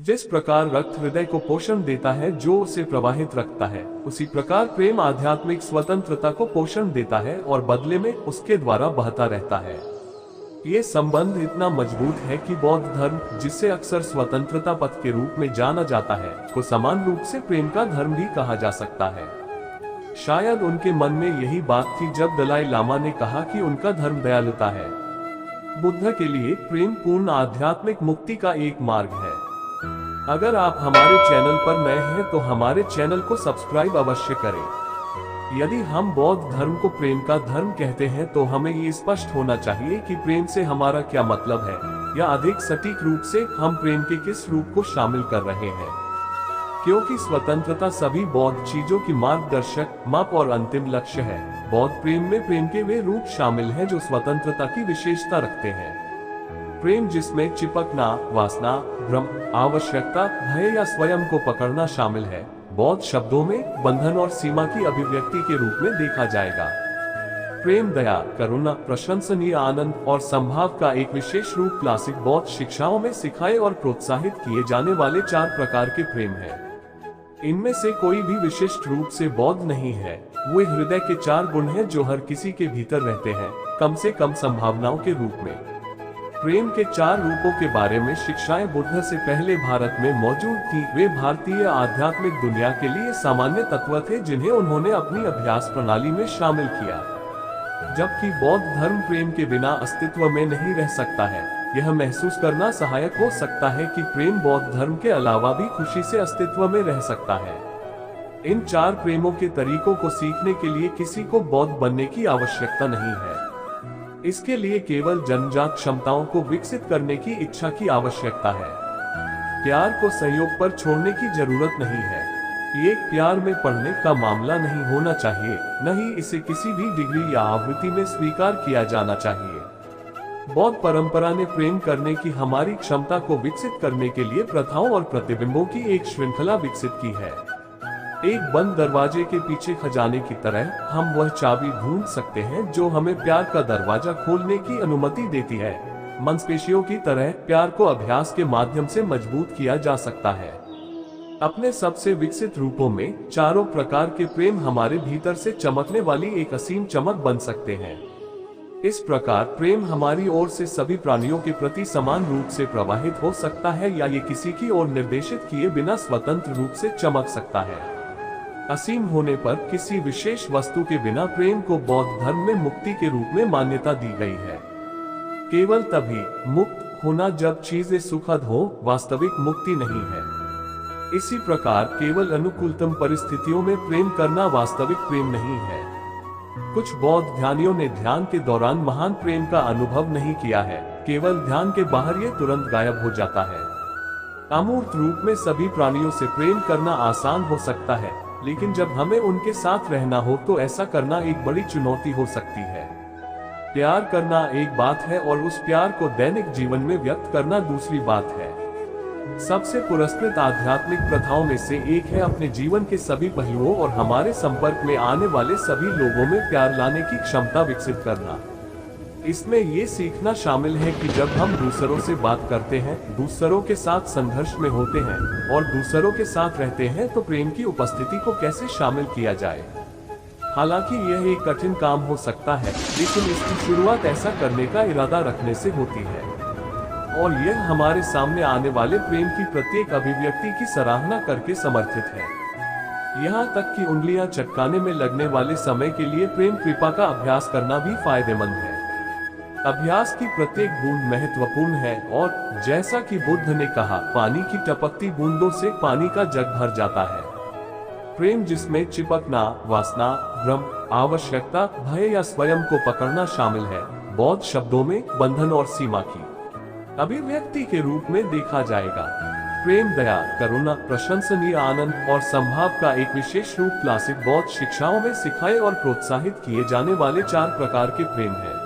जिस प्रकार रक्त हृदय को पोषण देता है जो उसे प्रवाहित रखता है, उसी प्रकार प्रेम आध्यात्मिक स्वतंत्रता को पोषण देता है और बदले में उसके द्वारा बहता रहता है। ये संबंध इतना मजबूत है कि बौद्ध धर्म, जिसे अक्सर स्वतंत्रता पथ के रूप में जाना जाता है, को समान रूप से प्रेम का धर्म भी कहा जा सकता है। शायद उनके मन में यही बात थी जब दलाई लामा ने कहा कि उनका धर्म दयालुता है। बुद्ध के लिए प्रेम पूर्ण आध्यात्मिक मुक्ति का एक मार्ग है। अगर आप हमारे चैनल पर नए हैं तो हमारे चैनल को सब्सक्राइब अवश्य करें। यदि हम बौद्ध धर्म को प्रेम का धर्म कहते हैं तो हमें ये स्पष्ट होना चाहिए कि प्रेम से हमारा क्या मतलब है, या अधिक सटीक रूप से हम प्रेम के किस रूप को शामिल कर रहे हैं। क्योंकि स्वतंत्रता सभी बौद्ध चीजों की मार्गदर्शक, माप और अंतिम लक्ष्य है। बौद्ध प्रेम में प्रेम के वे रूप शामिल हैं जो स्वतंत्रता की विशेषता रखते हैं। प्रेम जिसमें चिपकना, वासना, भ्रम, आवश्यकता, भय या स्वयं को पकड़ना शामिल है, बौद्ध शब्दों में बंधन और सीमा की अभिव्यक्ति के रूप में देखा जाएगा। प्रेम दया, करुणा, प्रशंसनीय आनंद और संभाव का एक विशेष रूप क्लासिक बौद्ध शिक्षाओं में सिखाए और प्रोत्साहित किए जाने वाले 4 प्रकार के प्रेम हैं। इनमें से कोई भी विशिष्ट रूप से बौद्ध नहीं है। वे हृदय के 4 गुण हैं जो हर किसी के भीतर रहते हैं, कम से कम संभावनाओं के रूप में। प्रेम के 4 रूपों के बारे में शिक्षाएं बुद्ध से पहले भारत में मौजूद थी। वे भारतीय आध्यात्मिक दुनिया के लिए सामान्य तत्व थे जिन्हें उन्होंने अपनी अभ्यास प्रणाली में शामिल किया। जबकि बौद्ध धर्म प्रेम के बिना अस्तित्व में नहीं रह सकता है, यह महसूस करना सहायक हो सकता है कि प्रेम बौद्ध धर्म के अलावा भी खुशी से अस्तित्व में रह सकता है। इन 4 प्रेमों के तरीकों को सीखने के लिए किसी को बौद्ध बनने की आवश्यकता नहीं है। इसके लिए केवल जन्मजात क्षमताओं को विकसित करने की इच्छा की आवश्यकता है। प्यार को संयोग पर छोड़ने की जरूरत नहीं है। ये प्यार में पढ़ने का मामला नहीं होना चाहिए, न ही इसे किसी भी डिग्री या आवृत्ति में स्वीकार किया जाना चाहिए। बौद्ध परंपरा ने प्रेम करने की हमारी क्षमता को विकसित करने के लिए प्रथाओं और प्रतिबिंबों की एक श्रृंखला विकसित की है। एक बंद दरवाजे के पीछे खजाने की तरह हम वह चाबी ढूंढ सकते हैं जो हमें प्यार का दरवाजा खोलने की अनुमति देती है। मांसपेशियों की तरह प्यार को अभ्यास के माध्यम से मजबूत किया जा सकता है। अपने सबसे विकसित रूपों में 4 प्रकार के प्रेम हमारे भीतर से चमकने वाली एक असीम चमक बन सकते हैं। इस प्रकार प्रेम हमारी ओर से सभी प्राणियों के प्रति समान रूप से प्रवाहित हो सकता है, या ये किसी की ओर निर्देशित किए बिना स्वतंत्र रूप से चमक सकता है। असीम होने पर किसी विशेष वस्तु के बिना प्रेम को बौद्ध धर्म में मुक्ति के रूप में मान्यता दी गई है। केवल तभी मुक्त होना जब चीजें सुखद हो, वास्तविक मुक्ति नहीं है। इसी प्रकार केवल अनुकूलतम परिस्थितियों में प्रेम करना वास्तविक प्रेम नहीं है। कुछ बौद्ध ध्यानियों ने ध्यान के दौरान महान प्रेम का अनुभव नहीं किया है, केवल ध्यान के बाहर ये तुरंत गायब हो जाता है। अमूर्त रूप में सभी प्राणियों से प्रेम करना आसान हो सकता है, लेकिन जब हमें उनके साथ रहना हो तो ऐसा करना एक बड़ी चुनौती हो सकती है। प्यार करना एक बात है और उस प्यार को दैनिक जीवन में व्यक्त करना दूसरी बात है। सबसे पुरस्कृत आध्यात्मिक प्रथाओं में से एक है अपने जीवन के सभी पहलुओं और हमारे संपर्क में आने वाले सभी लोगों में प्यार लाने की क्षमता विकसित करना। इसमें ये सीखना शामिल है कि जब हम दूसरों से बात करते हैं, दूसरों के साथ संघर्ष में होते हैं और दूसरों के साथ रहते हैं तो प्रेम की उपस्थिति को कैसे शामिल किया जाए। हालांकि यह एक कठिन काम हो सकता है, लेकिन इसकी शुरुआत ऐसा करने का इरादा रखने से होती है, और यह हमारे सामने आने वाले प्रेम की प्रत्येक अभिव्यक्ति की सराहना करके समर्थित है। यहाँ तक कि उंगलियां चटकाने में लगने वाले समय के लिए प्रेम कृपा का अभ्यास करना भी फायदेमंद है। अभ्यास की प्रत्येक बूंद महत्वपूर्ण है, और जैसा कि बुद्ध ने कहा, पानी की टपकती बूंदों से पानी का जग भर जाता है। प्रेम जिसमें चिपकना, वासना, भ्रम, आवश्यकता, भय या स्वयं को पकड़ना शामिल है, बौद्ध शब्दों में बंधन और सीमा की अभिव्यक्ति के रूप में देखा जाएगा। प्रेम दया, करुणा, प्रशंसनीय आनंद और संभाव का एक विशेष रूप क्लासिक बौद्ध शिक्षाओं में सिखाए और प्रोत्साहित किए जाने वाले 4 प्रकार के प्रेम है।